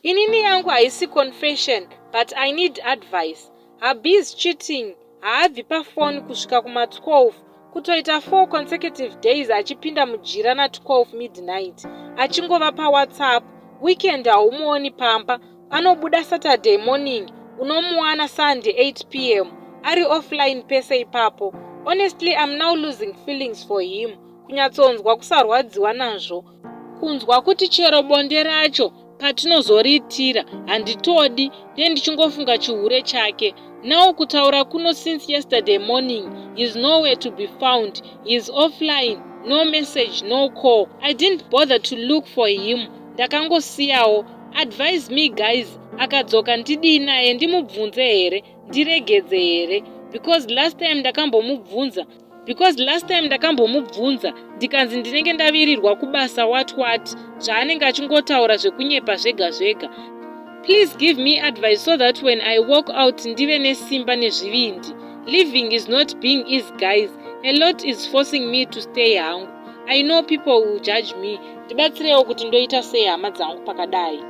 Inini yangu haisi confession, but I need advice. Haabve is cheating. Haabve pafoni kusvika kuma-12 kutoita 4 consecutive days achipinda mujira na-12 midnight achingova paWhatsApp. Weekend haumuoni pamba, anobuda Saturday morning, unomuwana Sunday 8 p.m. ari offline pese ipapo. Honestly, I'm now losing feelings for him. Kunyatsonzwa kusarwadziwa nazvo, kunzwa kuti chero bonde racho patinozoritira handitodi ndichingofunga chihure chake. Now kutaura kuno since yesterday morning, he's nowhere to be found. He's offline, no message, no call. I didn't bother to look for him, ndakangosiyawo. Advise me guys, akadzoka ndidii naye, ndimubvunze here, ndiregedze here? Because last time ndakambomubvunza ndikanzi ndinenge ndavirirwa kubasa what zvaanenge achingotaura zvekunyepa zvega zvega. Please give me advice so that when I walk out ndive nesimba nezvivindi. Living is not being easy guys. A lot is forcing me to stay hangu. I know people will judge me. Ndibatsirewo kuti ndoita sei hama dzangu pakadai.